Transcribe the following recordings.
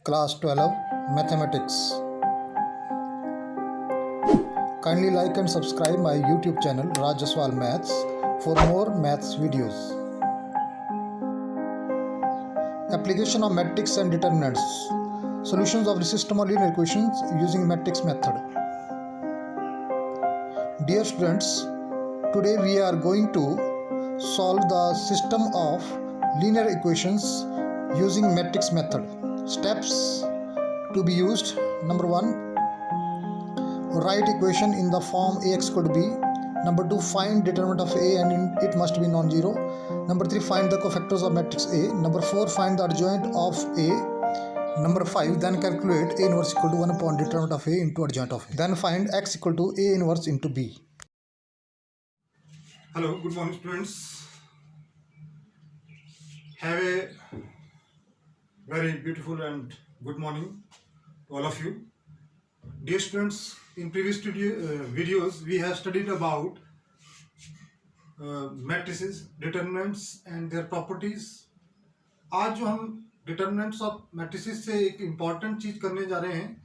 Class 12 Mathematics. Kindly like and subscribe my YouTube channel Raj Jaswal Maths for more maths videos. Application of matrix and determinants. Solutions of the system of linear equations using matrix method. Dear students, today we are going to solve the system of linear equations using matrix method. Steps to be used: number 1, write equation in the form ax equal to b. Number 2, find determinant of a and it must be non-zero. Number 3, find the cofactors of matrix A. Number 4, find the adjoint of A. Number 5, then calculate A inverse equal to 1 upon determinant of A into adjoint of A. Then find x equal to A inverse into b. Hello, good morning students. Have a very beautiful and good morning to all of you. Dear students, in previous videos we have studied about matrices, determinants and their properties. आज जो हम determinants of matrices से एक important चीज करने जा रहे हैं,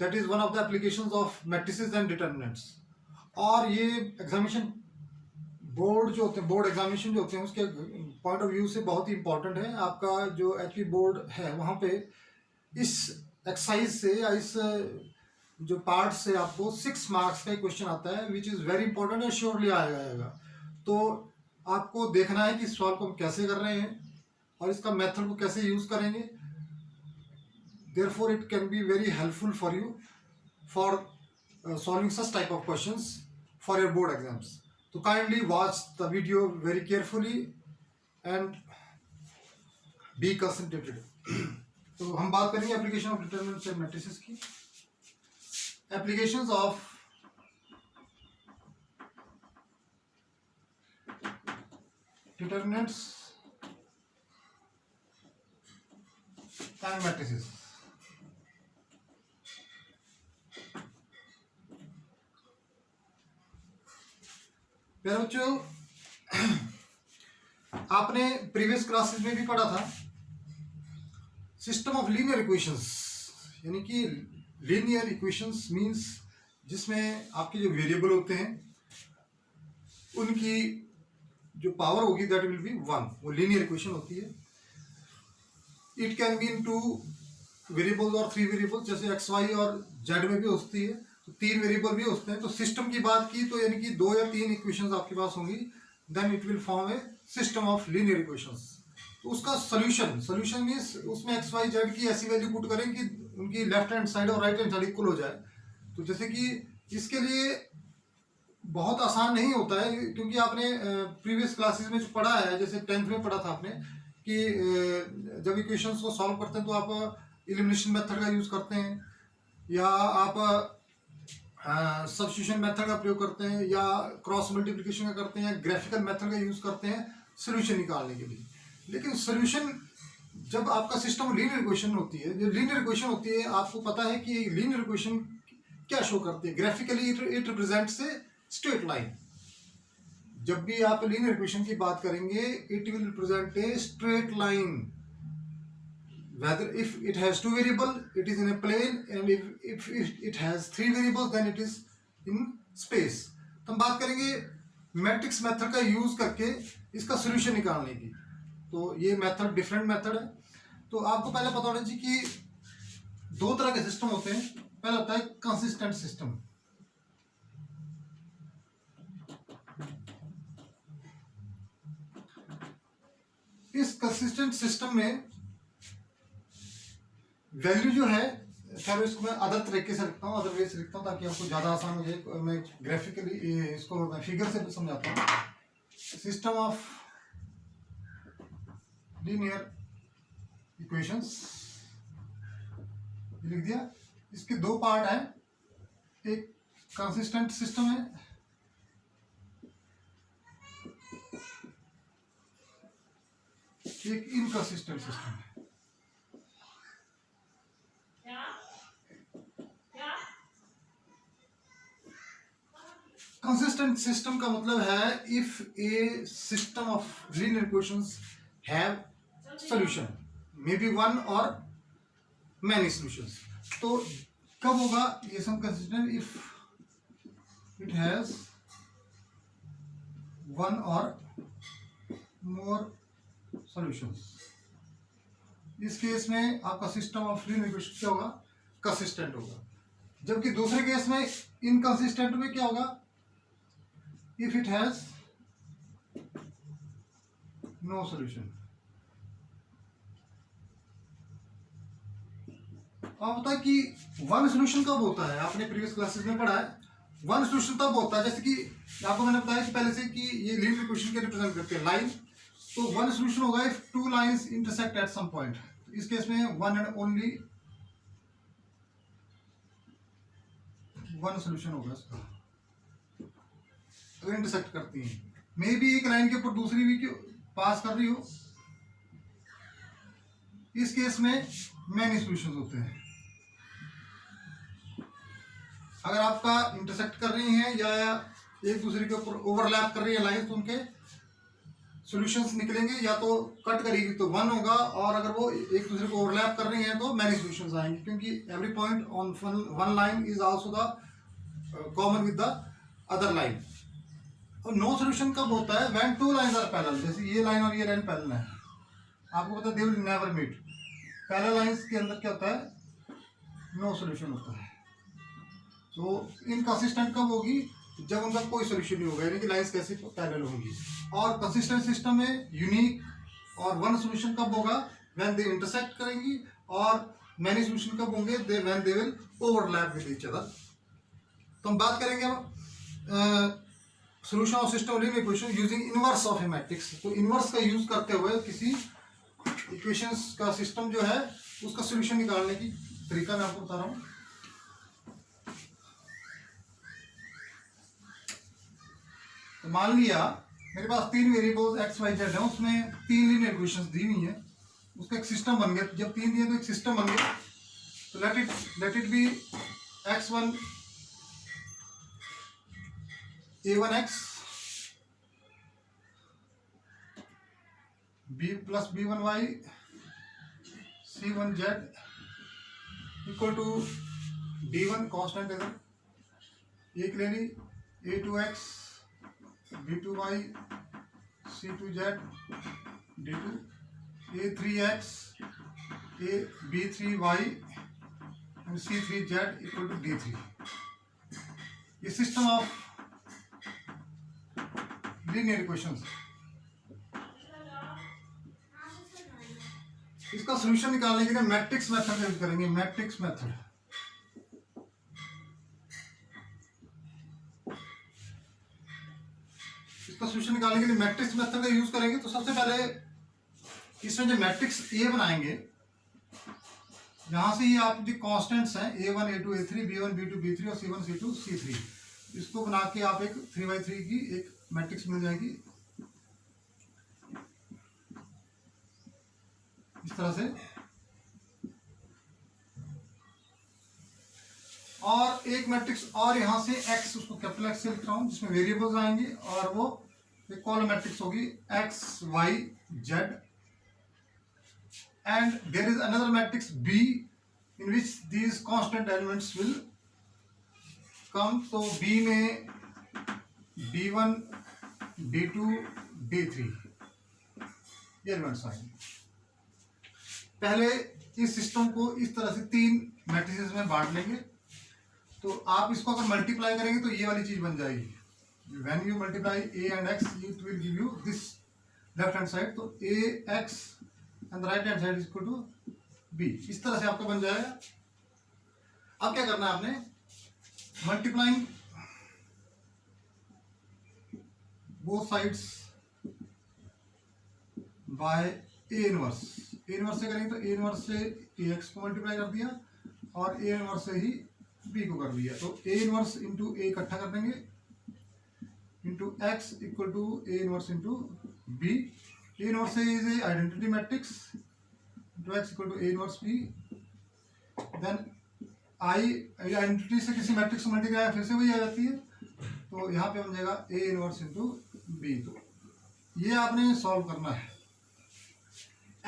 that is one of the applications of matrices and determinants. और ये एग्जामिनेशन बोर्ड जो होते हैं, बोर्ड एग्जामिनेशन जो होते हैं उसके पॉइंट ऑफ व्यू से बहुत ही इंपॉर्टेंट है. आपका जो एचपी बोर्ड है वहाँ पे इस एक्सरसाइज से या इस जो पार्ट से आपको 6 मार्क्स का क्वेश्चन आता है, विच इज़ वेरी इंपॉर्टेंट और श्योरली आएगा. तो आपको देखना है कि इस सवाल को हम कैसे कर रहे हैं और इसका मेथड को कैसे यूज़ करेंगे. Therefore it can be very helpful for you for solving such type of questions for your board exams. तो kindly watch the video very carefully and be concentrated. तो हम बात करेंगे application of determinants and matrices की. Applications of determinants and matrices. प्यारे बच्चों, आपने previous classes में भी पढ़ा था सिस्टम ऑफ लीनियर इक्वेशंस. यानी कि लीनियर इक्वेशंस मींस जिसमें आपके जो वेरिएबल होते हैं उनकी जो पावर होगी दैट विल बी 1. वो लीनियर इक्वेशन होती है. It can be in 2 variables और 3 वेरिएबल्स, जैसे एक्स वाई और जेड में भी होती है. तो 3 वेरिएबल भी होते हैं. तो सिस्टम की बात की तो यानी कि 2 या 3 इक्वेशंस आपके पास होंगी, then it will form a system of linear equations. तो उसका सोल्यूशन मीन्स उसमें एक्स वाई जेड की ऐसी वैल्यू पुट करें कि उनकी लेफ्ट हैंड साइड और राइट हैंड साइड इक्वल हो जाए. तो जैसे कि इसके लिए बहुत आसान नहीं होता है, क्योंकि आपने प्रीवियस क्लासेस में जो पढ़ा है, जैसे 10th में पढ़ा था आपने कि जब इक्वेशंस को सॉल्व करते हैं तो आप एलिमिनेशन मेथड का यूज़ करते हैं, या आप सब्स्टिट्यूशन मेथड का प्रयोग करते हैं, या क्रॉस मल्टीप्लिकेशन का करते हैं, या ग्राफिकल मेथड का यूज़ करते हैं सोल्यूशन निकालने के लिए. लेकिन सोल्यूशन जब आपका सिस्टम लीनियर इक्वेशन होती है, जो लीनियर इक्वेशन होती है, आपको पता है कि लीनियर इक्वेशन क्या शो करती है. Graphically it represents a straight line. जब भी आप लीनियर इक्वेशन की बात करेंगे it will represent a straight line. Whether if it has 2 variable, it is in a plane, and if it has 3 variables, then it is in space. तो हम बात करेंगे मैट्रिक्स मेथड का यूज करके इसका सोल्यूशन निकालने की. तो ये मेथड डिफरेंट मेथड है. तो आपको पहले पता होना चाहिए कि 2 तरह के सिस्टम होते हैं. पहला होता है कंसिस्टेंट सिस्टम. इस कंसिस्टेंट सिस्टम में वैल्यू जो है, खैर इसको मैं अदर तरीके से लिखता हूँ, अदर वे से लिखता हूँ ताकि आपको ज़्यादा आसान हो जाए. मैं ग्राफिकली इसको मैं फिगर से समझाता हूँ. सिस्टम ऑफ लीनियर इक्वेशंस लिख दिया. इसके 2 पार्ट हैं. एक कंसिस्टेंट सिस्टम है, एक इनकंसिस्टेंट सिस्टम है. कंसिस्टेंट सिस्टम का मतलब है if a system of linear equations have solution, may be 1 or many solutions. तो कब होगा ये सम consistent? If it has one or more solutions. इस केस में आपका सिस्टम ऑफ लीनियर इक्वेशन क्या होगा? कंसिस्टेंट होगा। जबकि दूसरे केस में इनकंसिस्टेंट में क्या होगा? If it has no solution. अब होता है कि वन सॉल्यूशन कब होता है? आपने प्रीवियस क्लासेस में पढ़ा है, वन सॉल्यूशन तब होता है, जैसे कि आपको मैंने बताया कि पहले से कि ये लीनियर इक्वेशन के रिप्रेजेंट करते हैं लाइन। तो वन सॉल्यूशन होगा if two lines intersect at some point. इस केस में one and only one solution होगा इसका, अगर इंटरसेक्ट करती हैं। मे बी एक लाइन के ऊपर दूसरी भी क्यों पास कर रही हो, इस केस में मैनी सॉल्यूशंस होते हैं। अगर आपका इंटरसेक्ट कर रही हैं या एक दूसरे के ऊपर ओवरलैप कर रही है लाइन, तो उनके सॉल्यूशंस निकलेंगे, या तो कट करेगी तो वन होगा, और अगर वो एक दूसरे को ओवरलैप कर रही हैं तो मैनी सॉल्यूशंस आएंगे, क्योंकि every point on one line is also the common with the other line. और नो सॉल्यूशन कब होता है? When two lines are parallel. जैसे ये लाइन और ये लाइन पैरेलल है, आपको पता है they will never meet. Parallel lines के अंदर क्या होता है? नो सॉल्यूशन होता है। तो इनकंसिस्टेंट कब होगी? जब उनका कोई सॉल्यूशन नहीं होगा, यानी कि लाइंस कैसे पैरेलल होंगी। और कंसिस्टेंट सिस्टम में यूनिक और वन सॉल्यूशन कब होगा? व्हेन दे इंटरसेक्ट करेंगी। और मैनी सॉल्यूशन कब होंगे? When they will overlap with each other. तो हम बात करेंगे अब solution of system linear equation using inverse of A matrix. तो इनवर्स का यूज करते हुए किसी इक्वेशंस का सिस्टम जो है उसका सॉल्यूशन निकालने की तरीका मैं आपको बता रहा हूँ। तो मान लिया मेरे पास तीन वेरिएबल्स एक्स वाई जेड है, उसमें तीन लीनियर इक्वेशंस दी हुई हैं, उसका एक सिस्टम बन गया। जब तीन दिए तो एक सिस्टम बन गया। तो let it be x1 a1x b plus b1y c1z equal to d1 constant इधर एक ले ली, a2x b2y c2z d2, a3x b3y and c3z equal to d3। ये सिस्टम ऑफ लीनियर इक्वेशंस। इसका सॉल्यूशन निकालने के लिए मैट्रिक्स मेथड यूज करेंगे। Matrix method, इसका सॉल्यूशन निकालने के लिए मैट्रिक्स मेथड का यूज करेंगे। तो सबसे पहले इसमें जो मैट्रिक्स ए बनाएंगे, यहां से ही आप जो कांस्टेंट्स हैं a1 a2 a3 b1 b2 b3 और c1 c2 c3, इसको बना के आप एक 3x3 की एक मैट्रिक्स मिल जाएगी इस तरह से। और एक मैट्रिक्स और यहां से x, उसको कैपिटल एक्स से लिख रहा हूं, जिसमें वेरिएबल्स आएंगे, और वो एक कॉलम मैट्रिक्स होगी x y z। and there is another matrix B in which these constant elements will come। तो B में B1 B2 B3 ये एलिमेंट्स आएंगे। पहले इस सिस्टम को इस तरह से तीन मैट्रिसेस में बांट लेंगे। तो आप इसको अगर मल्टीप्लाई करेंगे तो ये वाली चीज बन जाएगी। When you multiply A and X, it will give you this left hand side। तो AX and the right hand side is equal to B। इस तरह से आपका बन जाएगा। अब क्या करना है आपने? Multiplying both sides by A inverse. A inverse से करेंगे तो ए इनवर्स से AX को मल्टीप्लाई कर दिया और ए इनवर्स से ही B को कर दिया। तो ए इनवर्स इंटू ए इकट्ठा कर देंगे इंटू X equal to A inverse into B। A inverse is a identity matrix into x equal to A inverse B। Then identity से किसी मैट्रिक्स को मल्टीप्लाई फिर से वही आ जाती है। तो यहाँ पे बन जाएगा A इनवर्स इंटू B। तो ये आपने सॉल्व करना है।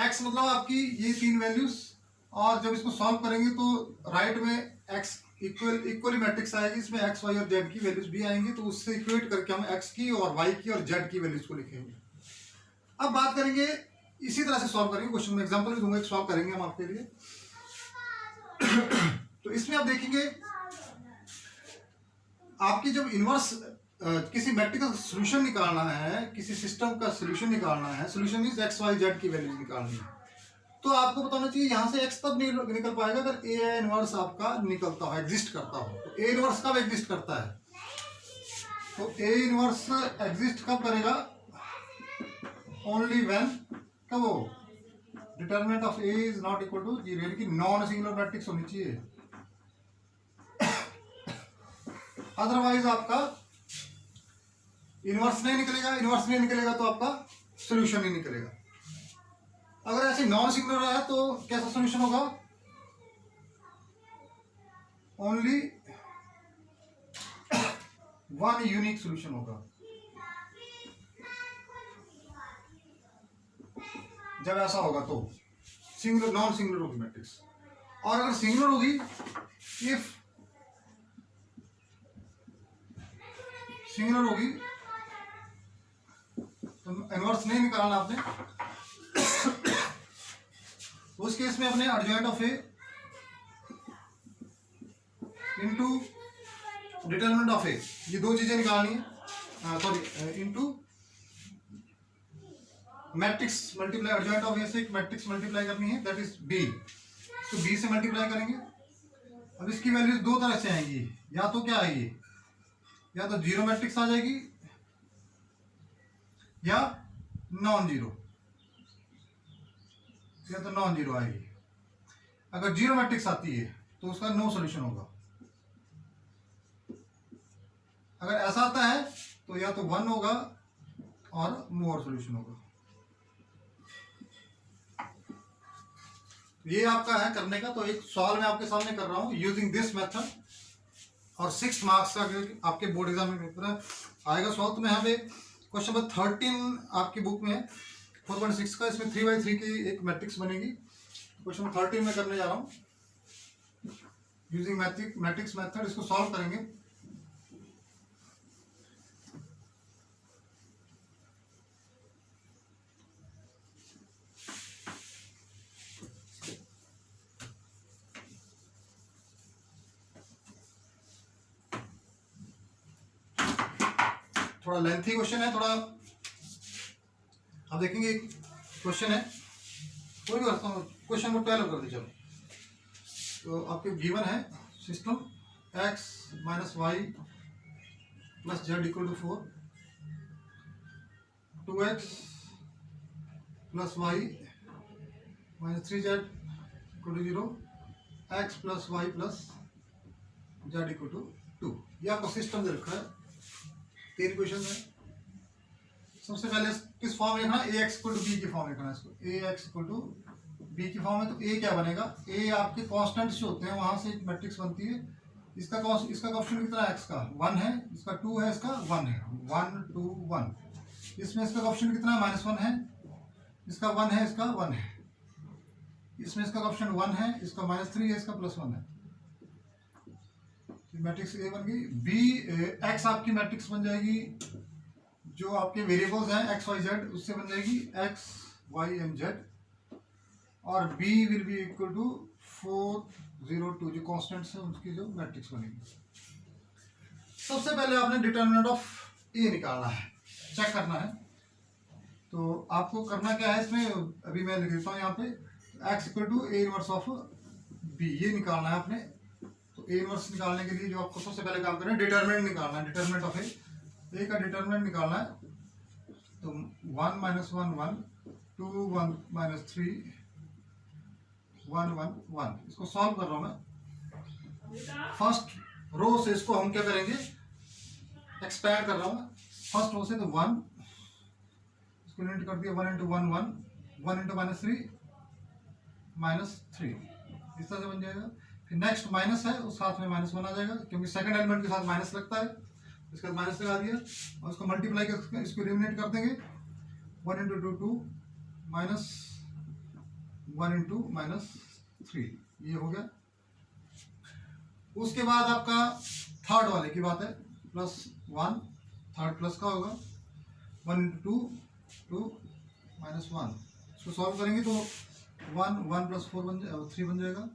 x मतलब आपकी ये तीन वैल्यूज और जब इसको सॉल्व करेंगे तो राइट में एक्स इक्वली मैट्रिक्स आएगी, इसमें एक्स वाई और जेड की वैल्यूज भी आएंगी, तो उससे इक्वेट करके हम एक्स की और वाई की और जेड की वैल्यूज को लिखेंगे। अब बात करेंगे इसी तरह से सॉल्व करेंगे क्वेश्चन में, एग्जांपल भी दूंगा, एक सॉल्व करेंगे हम आपके लिए। तो इसमें आप देखेंगे आपकी जब इनवर्स किसी मैट्रिक्स का सोल्यूशन निकालना है, किसी सिस्टम का सोल्यूशन निकालना है, solution means x y z की वैल्यूज निकालनी है, तो आपको बताना चाहिए यहाँ से एक्स तब निकल पाएगा अगर ए इनवर्स आपका निकलता हो, एग्जिस्ट करता हो। तो ए इनवर्स कब एग्जिस्ट करता है? तो ए इनवर्स एग्जिस्ट कब करेगा? ओनली व्हेन, कब हो? Determinant of A is not equal to 0, यानी कि नॉन सिंगुलर मैट्रिक्स होनी चाहिए, अदरवाइज आपका इनवर्स नहीं निकलेगा। इनवर्स नहीं निकलेगा तो आपका सोल्यूशन नहीं निकलेगा। अगर ऐसे नॉन सिंगुलर है तो कैसा सोल्यूशन होगा? ओनली वन यूनिक सोल्यूशन होगा जब ऐसा होगा तो सिंगुलर, नॉन सिंगुलर होगी मैट्रिक्स। और अगर सिंगुलर होगी, इफ सिंगुलर होगी तो इनवर्स नहीं निकालना आपने, उस केस में अपने adjoint of A into determinant of A, ये दो चीजें निकालनी है, sorry into matrix multiply, adjoint of A से एक मैट्रिक्स मल्टीप्लाई करनी है, दैट इज बी, तो बी से मल्टीप्लाई करेंगे। अब इसकी वैल्यूज दो तरह से आएंगी, या तो क्या आएगी, या तो जीरो मैट्रिक्स आ जाएगी या नॉन जीरो, या तो नॉन जीरो आएगी। अगर जीरो मैट्रिक्स आती है तो उसका नो सॉल्यूशन होगा। अगर ऐसा आता है तो या तो वन होगा और मोर सॉल्यूशन होगा। ये आपका है करने का, तो एक सवाल मैं आपके सामने कर रहा हूं यूजिंग दिस मेथड, और 6 मार्क्स का आपके बोर्ड एग्जाम में पेपर आएगा सवाल। तो मैं यहाँ पे क्वेश्चन नंबर 13 आपकी बुक में है 4.6 का, इसमें 3x3 की एक मैट्रिक्स बनेगी। क्वेश्चन नंबर 13 में करने जा रहा हूँ यूजिंग मैट्रिक्स मेथड, इसको सॉल्व करेंगे। थोड़ा लेंथी क्वेश्चन है, थोड़ा आप देखेंगे क्वेश्चन है, कोई भी क्वेश्चन नंबर 12 कर दीजिए। तो आपके गिवन है system x minus y plus z equal to 4, 2x plus y minus 3z equal to 0, x plus y plus z equal to 2। ये आपका सिस्टम दे रखा है, 3 क्वेश्चन है। सबसे पहले किस फॉर्म में लिखना है? ए एक्स इक्वल टू बी की फॉर्म में लिखना है इसको। ए एक्स इक्वल टू बी की फॉर्म में, तो ए क्या बनेगा? ए आपके कॉन्स्टेंट्स जो होते हैं वहां से एक मैट्रिक्स बनती है। इसका कोएफिशिएंट कितना है? एक्स का 1 है, इसका 2 है, इसका 1 है, 1 2 1। इसमें इसका कोएफिशिएंट कितना है? -1 है, इसका 1 है, इसका 1 है। इसमें इसका कोएफिशिएंट 1 है, इसका -3 है, इसका +1 है। मैट्रिक्स ए बन गई। बी एक्स आपकी मैट्रिक्स बन जाएगी, जो आपके वेरिएबल्स हैं एक्स वाई जेड, उससे बन जाएगी एक्स वाई एंड जेड। और B will be equal to 4 0 2, जो कॉन्स्टेंट्स हैं उसकी जो मैट्रिक्स बनेगी। सबसे पहले आपने डिटरमिनेंट ऑफ ए निकालना है, चेक करना है। तो आपको करना क्या है इसमें, अभी मैं लिख देता हूँ यहाँ पे, x equal to A inverse of B, ये निकालना है आपने। तो ए इनवर्स निकालने के लिए जो आपको सबसे पहले काम करना है, डिटरमिनेंट निकालना है, डिटरमिनेंट ऑफ ए का डिटरमिनेंट निकालना है। तो 1 - 1 1, 2 1 -3 1 1 1। इसको सॉल्व कर रहा हूं मैं। फर्स्ट रो से इसको हम क्या करेंगे, एक्सपैंड कर रहा हूं। फर्स्ट रो से तो 1, इसको यूनिट कर दिया, 1 × 1 1, 1 × -3 -3, इस तरह से बन जाएगा। फिर नेक्स्ट माइनस है, उस साथ में -1 आ जाएगा, क्योंकि सेकंड एलिमेंट के साथ माइनस लगता है। इसके बाद माइनस लगा दिया और इसको मल्टीप्लाई करके इसको एलिमिनेट कर देंगे। 1 × 2 2, -1 × 3, ये हो गया। उसके बाद आपका थर्ड वाले की बात है, +1, थर्ड प्लस का होगा 1 इंटू 2 -1। इसको सॉल्व करेंगे तो 1 + 4 बन जाएगा, 3 बन जाएगा।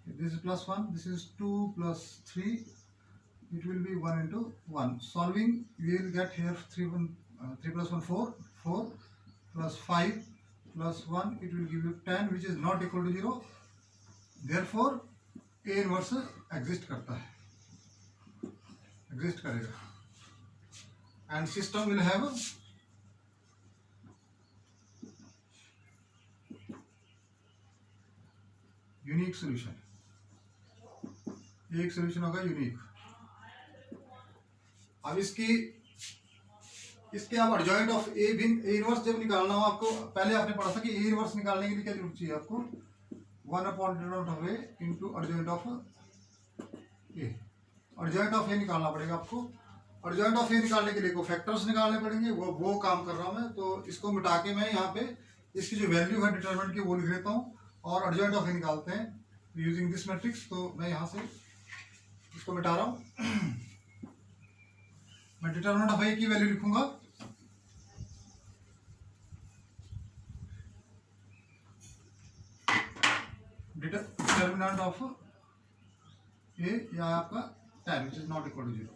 This is +1, this is 2 + 3, it will be 1 into 1. Solving, we will get here 3 + 1 4, 4 + 5 + 1, it will give you 10, which is not equal to 0. Therefore A inverse exist करता है, exist करेगा, and system will have unique solution. एक solution होगा unique. अब इसके आप adjoint of A inverse जब निकालना हो आपको, पहले आपने पढ़ा था कि ए इनवर्स निकालने के लिए क्या जरूरत चाहिए आपको, 1/√A into adjoint of A. Adjoint of A निकालना पड़ेगा आपको। एडजॉइंट ऑफ ए निकालने के लिए को फैक्टर्स निकालने पड़ेंगे, वो काम कर रहा हूँ मैं। तो इसको मिटा के मैं यहाँ पे इसकी जो वैल्यू है डिटरमिनेंट की वो लिख लेता हूँ और एडजॉइंट ऑफ ए निकालते हैं यूजिंग दिस मैट्रिक्स। तो मैं यहाँ से इसको मिटा रहा हूँ। मैं डिटरमिनेंट ऑफ ए की वैल्यू लिखूंगा, डिटरमिनेंट ऑफ ए या आपका 10 which is not equal to 0।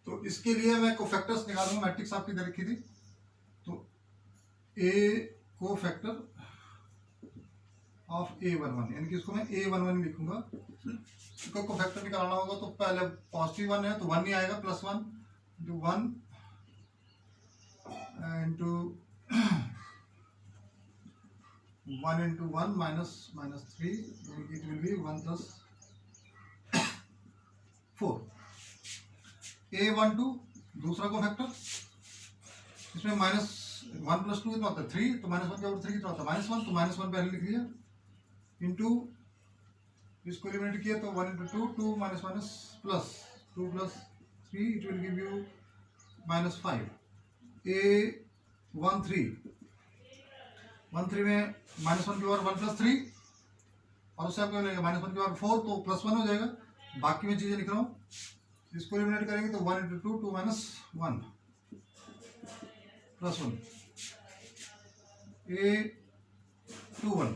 तो इसके लिए मैं कोफैक्टर्स निकालूंगा। मैट्रिक्स आपकी इधर लिखी थी, तो ए कोफैक्टर ऑफ A11, यानी कि इसको मैं A11 लिखूंगा। इसको कोफैक्टर निकालना होगा तो पहले पॉजिटिव 1 है तो 1 नहीं आएगा, +1 into 1 into 1 into 1 -3, it will B 1 + 4। A12 दूसरा कोफैक्टर, इसमें -1 + 2 कितना होता है 3, तो -1 के ऊपर 3 कितना होता है -1, तो -1 पहले लिख लिया, इंटू इसको एलिमिनेट किया तो 1 into 2, 2 -1 +2 + 3, it will give you -5। A13 में -1 के ऊपर 1 + 3 और उससे आपको मिलेगा -1 के ऊपर 4, तो +1 हो जाएगा। बाकी में चीज़ें लिख रहा हूँ, इसको एलिमिनेट करेंगे तो 1 इंटू 2, 2 - 1 +1। A21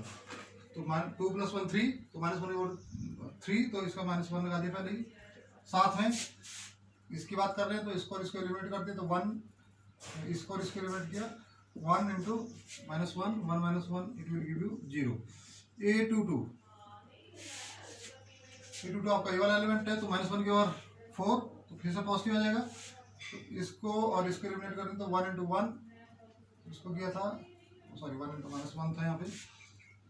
तो 2 + 1 3, तो -1 के ऊपर 3, तो इसका -1 लगा दिया पहले ही। साथ में इसकी बात कर रहे हैं तो इसको एलिमिनेट करते हैं तो 1, इसको एलिमिनेट किया 1 into -1, 1 - 1, it will give you 0। A22 आपका ये वाला एलिमेंट है, तो -1 के ऊपर 4, तो फिर से पॉजिटिव आ जाएगा। तो इसको और इसको एलिमिनेट करें तो 1 इंटू 1, इसको किया था, सॉरी 1 इंटू -1 था यहाँ पे,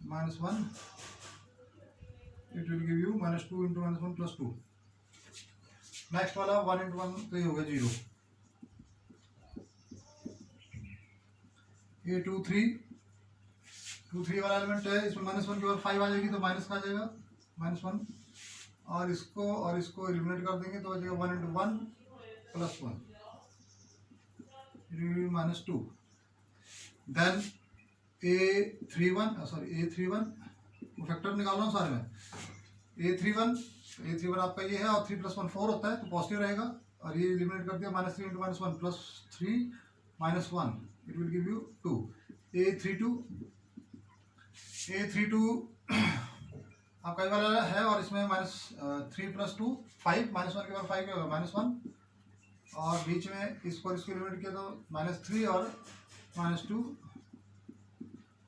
-1, it will give you -2 into -1 +2। Next वाला 1 इंटू 1, तो ये हो गया 0। A23 वाला एलिमेंट है, इसमें -1 के ऊपर 5 आ जाएगी तो माइनस का आ जाएगा -1, और इसको एलिमिनेट कर देंगे तो आ जाएगा 1 into 1 +1, it will be -2। Then A31 factor निकाल रहा हूँ सारे में। A31 आपका ये है और 3 + 1 4 होता है, तो पॉजिटिव रहेगा, और ये एलिमिनेट कर दिया -3 into -1 +3 -1, it will give you 2। A32 आपका ये वाला है और इसमें -3 + 2 5, -1 के बाद 5 होगा -1, और बीच में इसको एलिमिनेट किया तो -3 और -2,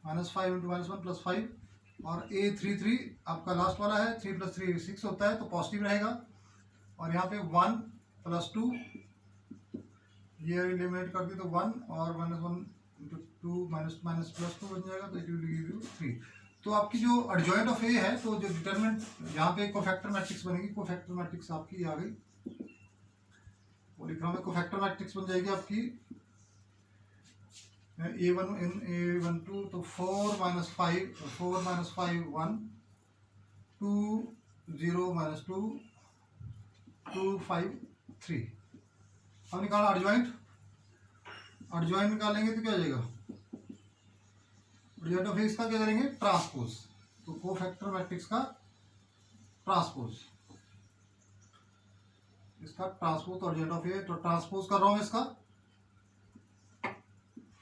-5 इंटू -1 +5। और A33 आपका लास्ट वाला है, 3 + 3 6 होता है, तो पॉजिटिव रहेगा, और यहाँ पे 1 + 2, ये एलिमिनेट कर दी तो 1 और -1 इंटू 2 -2 बन जाएगा, तो इट विल गिव यू 3। तो आपकी जो एडजॉइंट ऑफ ए है, तो जो डिटरमिनेंट यहाँ पे कोफैक्टर मैट्रिक्स बनेगी, कोफैक्टर मैट्रिक्स आपकी आ गई, वो लिख रहा हूँ मैं, कोफैक्टर मैट्रिक्स बन जाएगी आपकी A12 तो 4 - 5 1 2 0 -2 2 5 3। अब निकालना एडजॉइंट निकालेंगे तो क्या हो जाएगा, एडजॉइंट ऑफ ए इसका क्या करेंगे, ट्रांसपोज। तो कोफैक्टर मैट्रिक्स का ट्रांसपोज, इसका ट्रांसपोज एडजॉइंट ऑफ ए। तो ट्रांसपोज कर रहा हूं इसका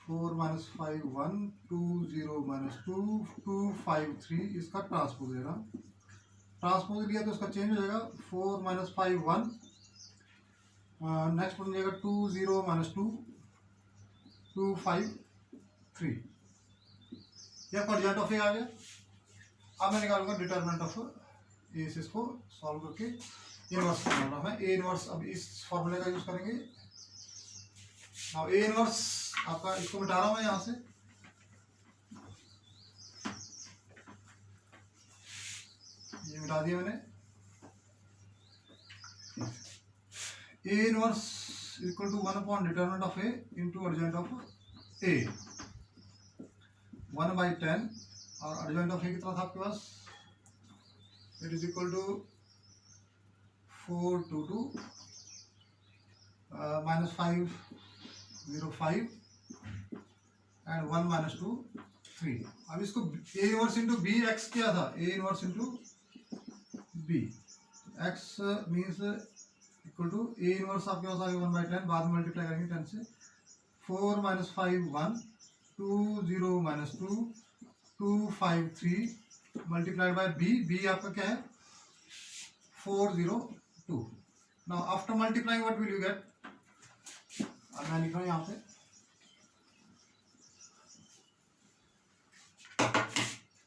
4 - 5 1 2 0 - 2 2 5 3, इसका ट्रांसपोज ले रहा हूं। ट्रांसपोज लिया तो इसका चेंज हो जाएगा 4 - 5 1, नेक्स्ट बन जाएगा 2 0 - 2 2 5 3, यह एडजॉइंट ऑफ ए आ गया। अब मैं निकालूंगा डिटरमिनेंट ऑफ ए से इसको सॉल्व करके इनवर्स निकालना है। ए इनवर्स अब इस फॉर्मूले का यूज करेंगे। अब ए इनवर्स आपका, इसको मिटा रहा हूं मैं यहां से, ये मिटा दिया मैंने। A inverse equal to 1 determinant of A into adjoint of A, 1/10, और एडजॉइंट ऑफ ए कितना था आपके पास, it is equal to 4 2 2 -5 0 5 and 1 - 2 3। अब इसको A inverse into B X किया था, A inverse into B X means equal to A inverse आपके पास आ गया 1/10, बाद में मल्टीप्लाई करेंगे 10 से। 4 - 5 1 2 0 - 2 2 5 3 मल्टीप्लाइड बाय बी, बी आपका क्या है 4 0 2। Now after multiplying what will you get, अब मैं लिख रहा हूँ यहाँ पे,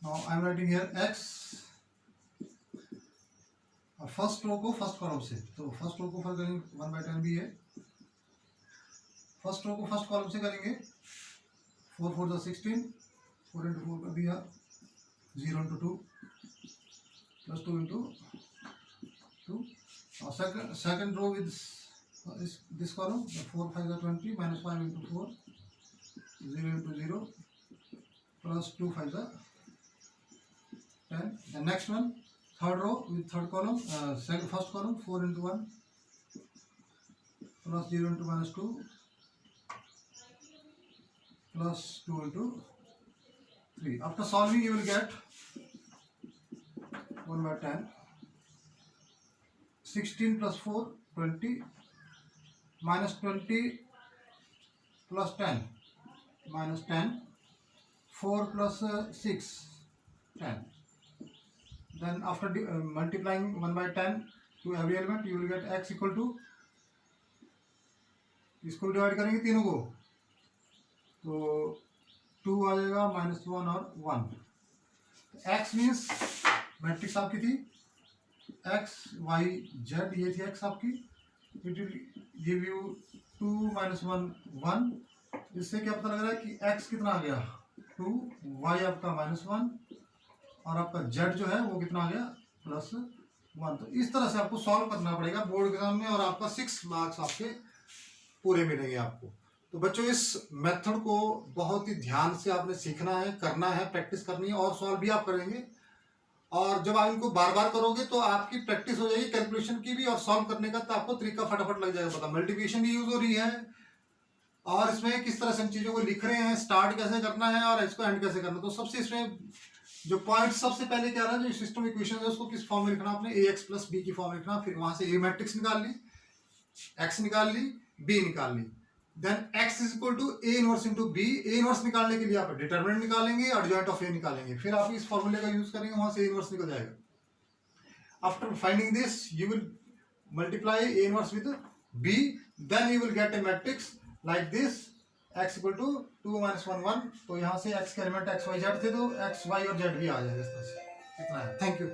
now I am writing here x, first row को फर्स्ट कॉलम से, तो फर्स्ट रो को फर्स्ट करेंगे 1/10 भी है, फर्स्ट रो को फर्स्ट कॉलम से करेंगे 4 4 16, 4 into 4 कर दिया, 0 into 2 plus 2 into 2। Now second row with this column, 4 5 are 20 minus 5 into 4, 0 into 0 plus 2 5 are 10. The next one, third row with third column, first column 4 into 1 plus 0 into -2 plus 2 into 3. After solving you will get 1/10, 16 plus 4 20, minus 20 plus 10 minus 10, 4 plus 6 10. Then after multiplying 1/10 to every element you will get x equal to, इसको divide करेंगे तीनों को तो 2 आ जाएगा, -1 और 1। x means matrix आपकी थी x y z, ये थी x आपकी, इट विल गिव यू 2 - 1 1। इससे क्या पता लग रहा है कि x कितना आ गया 2, y आपका -1 और आपका z जो है वो कितना आ गया +1। तो इस तरह से आपको सॉल्व करना पड़ेगा बोर्ड एग्जाम में और आपका 6 मार्क्स आपके पूरे मिलेंगे आपको। तो बच्चों इस मेथड को बहुत ही ध्यान से आपने सीखना है, करना है, प्रैक्टिस करनी है और सॉल्व भी आप करेंगे। और जब आप इनको बार बार करोगे तो आपकी प्रैक्टिस हो जाएगी कैलकुलेशन की भी और सॉल्व करने का, तो आपको तरीका फटाफट लग जाएगा पता। मल्टीप्लिकेशन भी यूज हो रही है और इसमें किस तरह से इन चीज़ों को लिख रहे हैं, स्टार्ट कैसे करना है और इसको एंड कैसे करना है। तो सबसे इसमें जो पॉइंट सबसे पहले क्या रहा, जो सिस्टम इक्वेशन है उसको किस फॉर्म में लिखना आपने, ax + b की फॉर्म में लिखना। फिर वहां से a मैट्रिक्स निकाल ली, x निकाल ली, b निकाल ली, then x is equal to a inverse into b। a inverse निकालने के लिए आप डिटरमिनेंट निकालेंगे, एडजॉइंट ऑफ a निकालेंगे, फिर आप इस फॉर्मूले का यूज करेंगे, वहां से a इनवर्स निकल जाएगा। After finding this you will multiply a inverse with b, then you will get a matrix like this, x equal to 2 - 1 1। तो यहाँ से x के एलिमेंट x y z थे तो x y और z भी आ जाएगा इस तरह से। इतना है, थैंक यू।